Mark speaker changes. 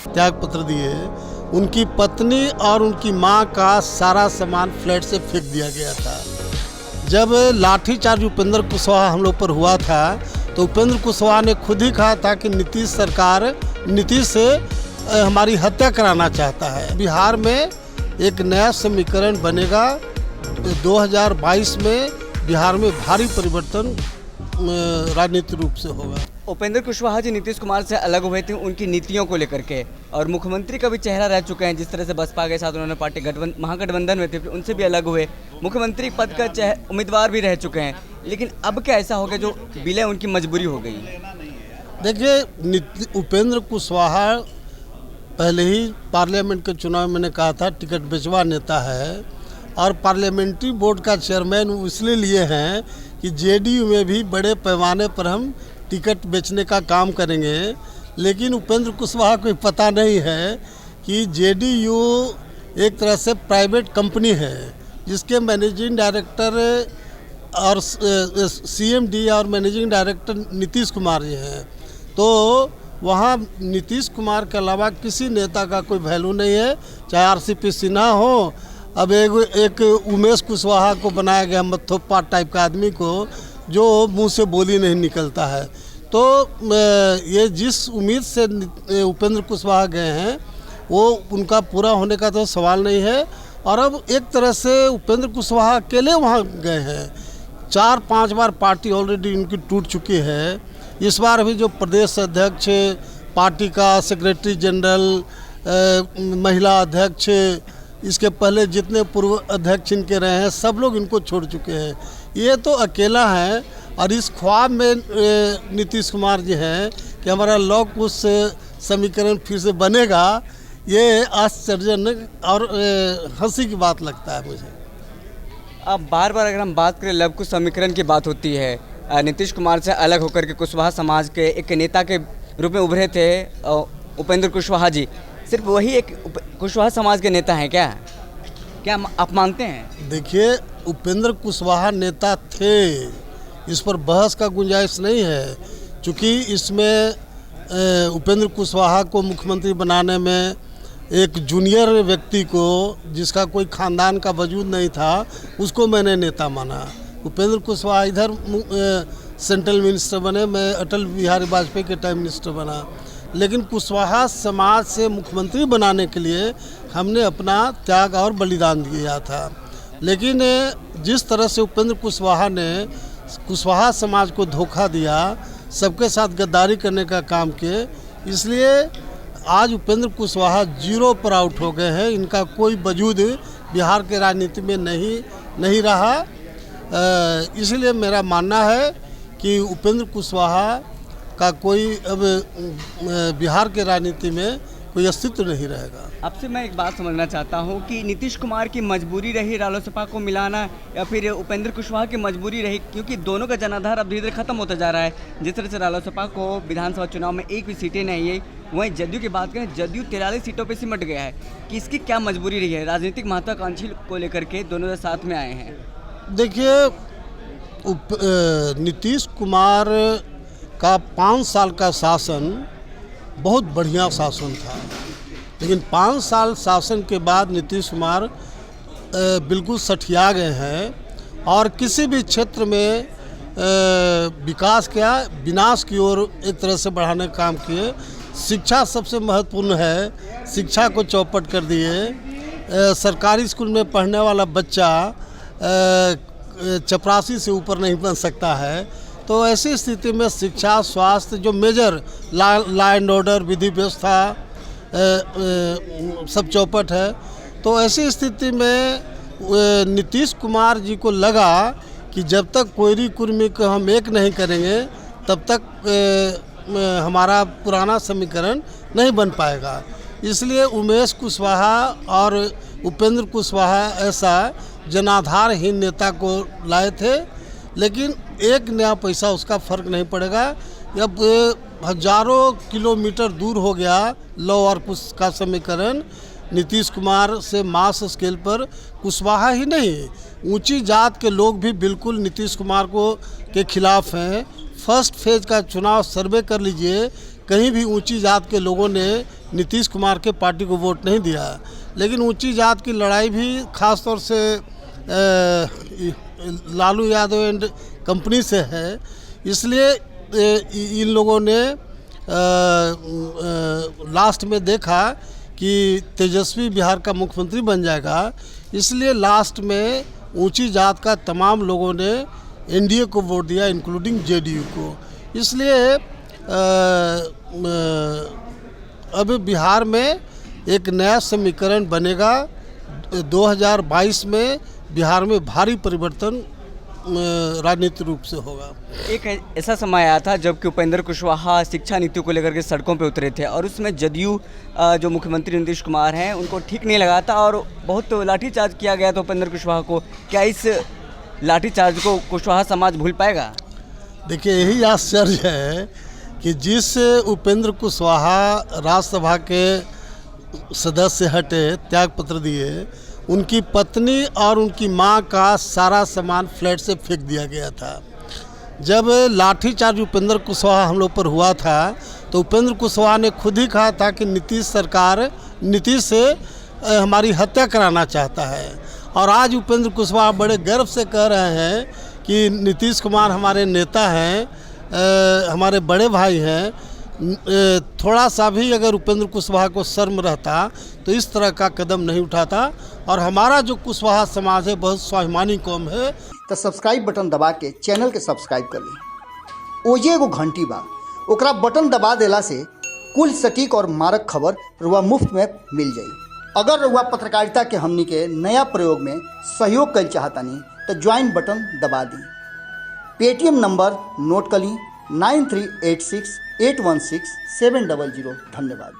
Speaker 1: त्याग पत्र दिए, उनकी पत्नी और उनकी मां का सारा सामान फ्लैट से फेंक दिया गया था। जब लाठीचार्ज उपेंद्र कुशवाहा हम लोग पर हुआ था तो उपेंद्र कुशवाहा ने खुद ही कहा था कि नीतीश से हमारी हत्या कराना चाहता है। बिहार में एक नया समीकरण बनेगा। 2022 में बिहार में भारी परिवर्तन राजनीतिक रूप से होगा।
Speaker 2: उपेंद्र कुशवाहा जी नीतीश कुमार से अलग हुए थे उनकी नीतियों को लेकर के, और मुख्यमंत्री का भी चेहरा रह चुके हैं। जिस तरह से बसपा के साथ उन्होंने पार्टी महागठबंधन में थे, फिर उनसे भी अलग हुए, मुख्यमंत्री पद का उम्मीदवार भी रह चुके हैं। लेकिन अब क्या ऐसा हो गया जो विलय उनकी मजबूरी हो गई?
Speaker 1: देखिए, उपेंद्र कुशवाहा पहले ही पार्लियामेंट के चुनाव में मैंने कहा था टिकट बेचवा नेता है, और पार्लियामेंट्री बोर्ड का चेयरमैन इसलिए लिए हैं कि जेडीयू में भी बड़े पैमाने पर हम टिकट बेचने का काम करेंगे। लेकिन उपेंद्र कुशवाहा को पता नहीं है कि जेडीयू एक तरह से प्राइवेट कंपनी है जिसके मैनेजिंग डायरेक्टर और सीएमडी और मैनेजिंग डायरेक्टर नीतीश कुमार जी हैं। तो वहाँ नीतीश कुमार के अलावा किसी नेता का कोई वैल्यू नहीं है, चाहे आरसीपी सिन्हा हो। अब एक उमेश कुशवाहा को बनाया गया मथोप्पा टाइप का आदमी को, जो मुंह से बोली नहीं निकलता है। तो ये जिस उम्मीद से उपेंद्र कुशवाहा गए हैं वो उनका पूरा होने का तो सवाल नहीं है। और अब एक तरह से उपेंद्र कुशवाहा अकेले वहाँ गए हैं। 4-5 बार पार्टी ऑलरेडी उनकी टूट चुकी है। इस बार भी जो प्रदेश अध्यक्ष, पार्टी का सेक्रेटरी जनरल, महिला अध्यक्ष, इसके पहले जितने पूर्व अध्यक्ष इनके रहे हैं, सब लोग इनको छोड़ चुके हैं। ये तो अकेला है। और इस ख्वाब में नीतीश कुमार जी हैं कि हमारा लॉ कुश समीकरण फिर से बनेगा, ये आश्चर्यजनक और हंसी की बात लगता है मुझे।
Speaker 2: अब बार बार अगर हम बात करें लव कुश समीकरण की बात होती है, नीतीश कुमार से अलग होकर के कुशवाहा समाज के एक नेता के रूप में उभरे थे उपेंद्र कुशवाहा जी। सिर्फ वही एक कुशवाहा समाज के नेता हैं क्या आप मानते हैं?
Speaker 1: देखिए, उपेंद्र कुशवाहा नेता थे, इस पर बहस का गुंजाइश नहीं है। क्योंकि इसमें उपेंद्र कुशवाहा को मुख्यमंत्री बनाने में एक जूनियर व्यक्ति को, जिसका कोई खानदान का वजूद नहीं था, उसको मैंने नेता माना। उपेंद्र कुशवाहा इधर सेंट्रल मिनिस्टर बने, मैं अटल बिहारी वाजपेयी के टाइम मिनिस्टर बना। लेकिन कुशवाहा समाज से मुख्यमंत्री बनाने के लिए हमने अपना त्याग और बलिदान दिया था। लेकिन जिस तरह से उपेंद्र कुशवाहा ने कुशवाहा समाज को धोखा दिया, सबके साथ गद्दारी करने का काम किए, इसलिए आज उपेंद्र कुशवाहा जीरो पर आउट हो गए हैं। इनका कोई वजूद बिहार के राजनीति में नहीं रहा। इसलिए मेरा मानना है कि उपेंद्र कुशवाहा का कोई अब बिहार के राजनीति में कोई अस्तित्व नहीं रहेगा।
Speaker 2: आपसे मैं एक बात समझना चाहता हूं कि नीतीश कुमार की मजबूरी रही रालोसपा को मिलाना, या फिर उपेंद्र कुशवाहा की मजबूरी रही, क्योंकि दोनों का जनाधार अब धीरे धीरे खत्म होता जा रहा है। जिस तरह से रालोसपा को विधानसभा चुनाव में एक भी सीटें नहीं आई, वहीं जदयू की बात करें, जदयू 43 सीटों पर सिमट गया है। कि इसकी क्या मजबूरी रही है? राजनीतिक महत्वाकांक्षी को लेकर के दोनों साथ में आए हैं।
Speaker 1: देखिए, नीतीश कुमार का 5 साल का शासन बहुत बढ़िया शासन था, लेकिन 5 साल शासन के बाद नीतीश कुमार बिल्कुल सठिया गए हैं और किसी भी क्षेत्र में विकास किया, विनाश की ओर एक तरह से बढ़ाने का काम किए। शिक्षा सबसे महत्वपूर्ण है, शिक्षा को चौपट कर दिए। सरकारी स्कूल में पढ़ने वाला बच्चा चपरासी से ऊपर नहीं बन सकता है। तो ऐसी स्थिति में शिक्षा, स्वास्थ्य, जो मेजर लॉ एंड ऑर्डर, विधि व्यवस्था सब चौपट है। तो ऐसी स्थिति में नीतीश कुमार जी को लगा कि जब तक कोयरी कुर्मी को हम एक नहीं करेंगे तब तक हमारा पुराना समीकरण नहीं बन पाएगा। इसलिए उमेश कुशवाहा और उपेंद्र कुशवाहा ऐसा जनाधारहीन नेता को लाए थे, लेकिन एक नया पैसा उसका फर्क नहीं पड़ेगा। अब हजारों किलोमीटर दूर हो गया लॉ और कुश का समीकरण। नीतीश कुमार से मास स्केल पर कुशवाहा ही नहीं, ऊंची जात के लोग भी बिल्कुल नीतीश कुमार को के खिलाफ हैं। फर्स्ट फेज का चुनाव सर्वे कर लीजिए, कहीं भी ऊंची जात के लोगों ने नीतीश कुमार के पार्टी को वोट नहीं दिया। लेकिन ऊंची जात की लड़ाई भी ख़ास तौर से लालू यादव एंड कंपनी से है, इसलिए इन लोगों ने लास्ट में देखा कि तेजस्वी बिहार का मुख्यमंत्री बन जाएगा, इसलिए लास्ट में ऊंची जात का तमाम लोगों ने एनडीए को वोट दिया, इंक्लूडिंग जेडीयू को। इसलिए अब बिहार में एक नया समीकरण बनेगा। 2022 में बिहार में भारी परिवर्तन राजनीतिक रूप से होगा।
Speaker 2: एक ऐसा समय आया था जबकि उपेंद्र कुशवाहा शिक्षा नीति को लेकर के सड़कों पे उतरे थे और उसमें जदयू जो मुख्यमंत्री नीतीश कुमार हैं उनको ठीक नहीं लगा था और बहुत लाठीचार्ज किया गया था उपेंद्र कुशवाहा को। क्या इस लाठीचार्ज को कुशवाहा समाज भूल पाएगा?
Speaker 1: देखिए, यही आश्चर्य है कि जिस उपेंद्र कुशवाहा राज्यसभा के सदस्य हटे, त्यागपत्र दिए, उनकी पत्नी और उनकी मां का सारा सामान फ्लैट से फेंक दिया गया था। जब लाठीचार्ज उपेंद्र कुशवाहा हम लोग पर हुआ था तो उपेंद्र कुशवाहा ने खुद ही कहा था कि नीतीश से हमारी हत्या कराना चाहता है। और आज उपेंद्र कुशवाहा बड़े गर्व से कह रहे हैं कि नीतीश कुमार हमारे नेता हैं, हमारे बड़े भाई हैं। थोड़ा सा भी अगर उपेंद्र कुशवाहा को शर्म रहता तो इस तरह का कदम नहीं उठाता। और हमारा जो कुशवाहा समाज है बहुत स्वाभिमानी कौम है।
Speaker 3: तो सब्सक्राइब बटन दबा के चैनल के सब्सक्राइब कर ली। ओजे एगो घंटी बा, ओकरा बटन दबा देला से कुल सटीक और मारक खबर रुआ मुफ्त में मिल जाई। अगर रुआ पत्रकारिता के हमनी के नया प्रयोग में सहयोग कर चाहतानी तो ज्वाइन बटन दबा दी। पेटीएम नंबर नोट कर ली 9386816700। धन्यवाद।